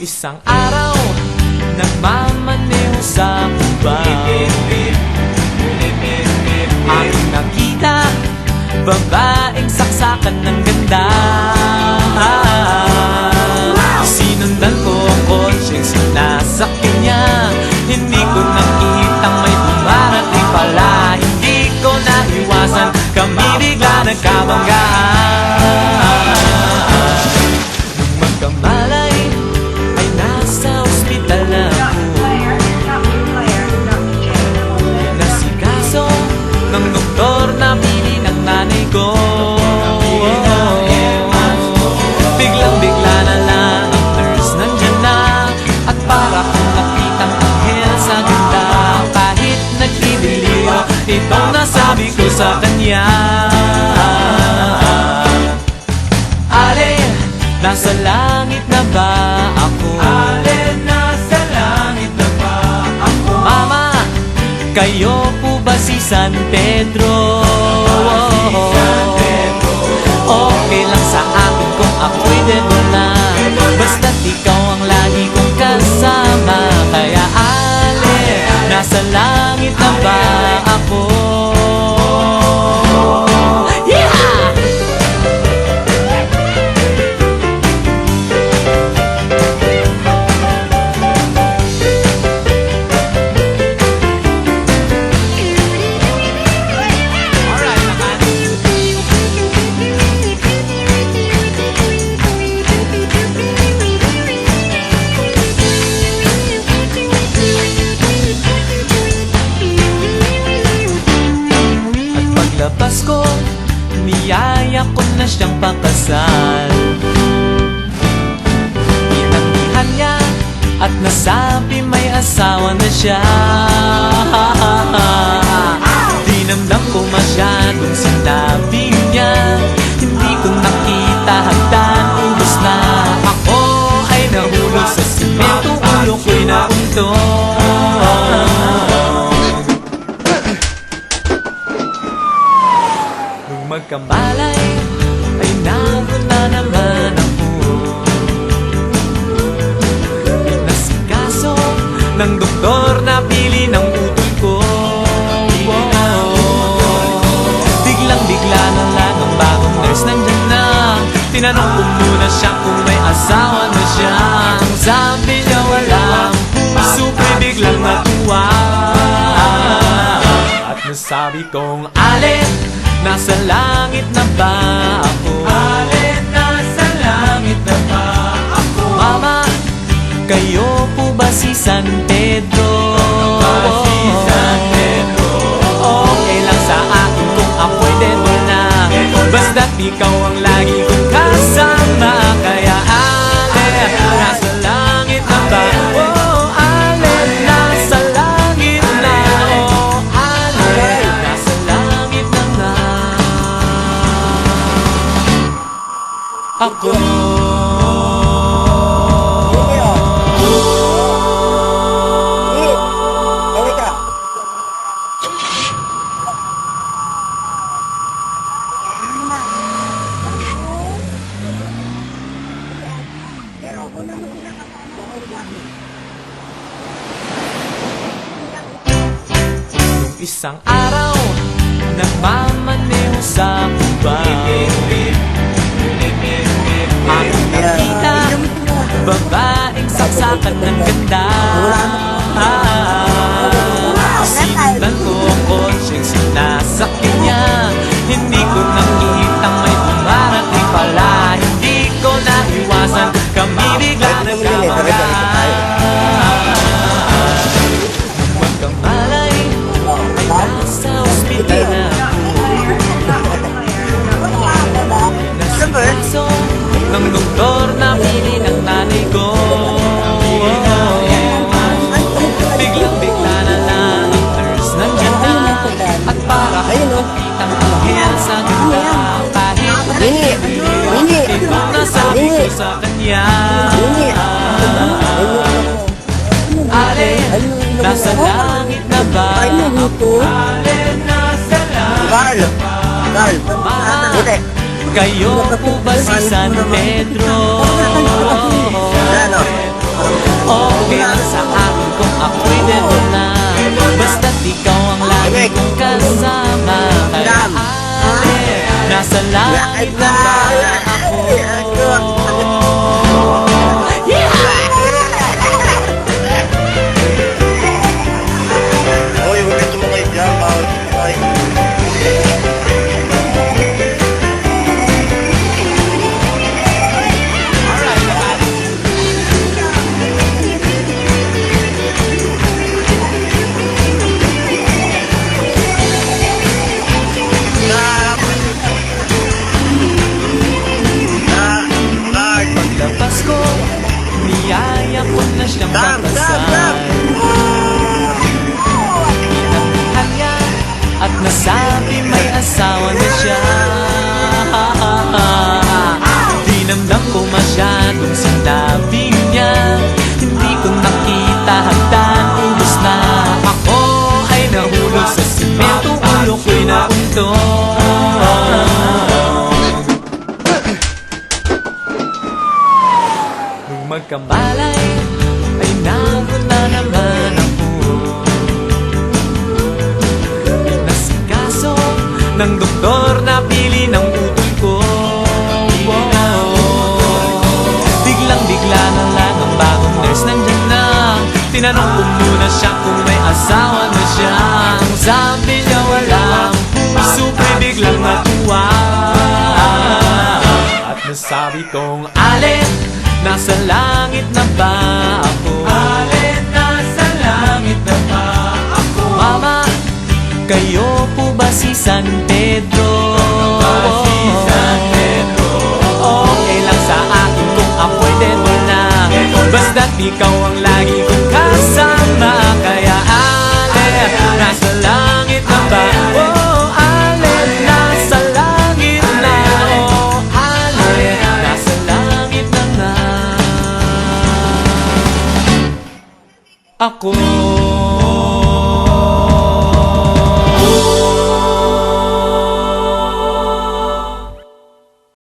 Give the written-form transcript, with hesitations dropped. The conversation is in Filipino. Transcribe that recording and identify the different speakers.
Speaker 1: Isang araw, nagmamaneho sa kuba. Aking nakita, babaeng saksakan ng ganda. Sinundan ko ang kotseng sinasakyan niya. Hindi ko nakitang may dumarating pala. Hindi ko naiwasan, kami bigla nagkabanggaan. Nung magkamalay, ay nasa ospital na ako. Nasikaso ng doktor na pili ng nanay ko. Biglang-bigla na lang ang nurse nandyan na. At para kong nakitang anghel sa ganda. Kahit nagdidiliro, itong nasabi ko sa kanya. Ale, nasa langit na ba ako?
Speaker 2: Ale, nasa langit na ba ako?
Speaker 1: Mama, kayo po ba si San Pedro? Okay lang sa akin kung ako'y devil na. Basta't ikaw ang lagi kong kasama. Kaya ale, nasa langit na ba ako? Paglabas ko, niyaya ko na siyang pakasal. Inanggihan niya at nasabi may asawa na siya. Dinamdam ko masyadong sinabi niya. Hindi ko nakita hagdan, ubos na. Ako ay nahulog sa simento, ulo ko'y nauntog. Magkamalay, ay nauna naman ako. Pinasikaso ng doktor na pili ng utol ko. Biglang-bigla na lang ang bagong nurse nandyan na. Tinanong ko muna siya kung may asawa na siya. Ang sabi niya walang puso, biglang natuwa. At nasabi kong ale, nasa langit na ba ako?
Speaker 2: Ale, nasa langit na ba ako?
Speaker 1: Mama, kayo po ba si San Pedro?
Speaker 2: Si San Pedro.
Speaker 1: Okay lang sa akin kung ako'y devil na. Basta't ikaw ang lagi kong kasama. Kaya ale, nasa langit na ba? Oh, ale, nasa langit na. Oh, ale, nasa langit na nga ako. Nung isang araw, nagmamaneho sa kuba. Aking nakita, babaeng saksakan ng ganda. Sinundan ko ang kotseng sinasakyan niya. Hindi ko nakitang may dumarating pala. Hindi ko naiwasan, kami bigla nagkabanggaan. Magkamalay, ay nasa ospital na ako. Nasikaso ng doktor na pili ng nanay ko. Biglang-bigla na lang ang nurse nandyan na. At para kong nakitang anghel sa ganda. Kahit nagdidiliro, ito nasabi ko sa kanya. Ale, nasa langit na ba ako?
Speaker 2: Ale, nasa langit na ba ako?
Speaker 1: Mahal, kayo po ba si San Pedro? siyang kakasal. Pinagmahal niya at nasabi may asawa na siya. Dinamdam ko masyadong sinabi niya, hindi ko nakita hagdan, ubos na. Ako ay nahulog sa simento, ulo ko'y nauntog. Nung magkamalay ay nawala naman ako. Pinasikaso ng doktor na pili ng utol ko. Biglang-bigla na lang ang bagong nurse nandyan na. Tinanong ko muna siya kung may asawa na siya. Ang sabi niya walang puso, ko'y biglang natuwa. At nasabi kong, Alin, nasa langit na ba ako?
Speaker 2: Alin, nasa langit na ba ako?
Speaker 1: Mama, kayo po ba si San Pedro?
Speaker 2: Si San Pedro.
Speaker 1: Okay lang sa akin kung ako'y devil na, basta't ikaw ang lagi kong kasama. Kaya Ale, nasa langit na ba? Oh, Ale, nasa langit na. Oh, Ale, nasa langit na nga ako.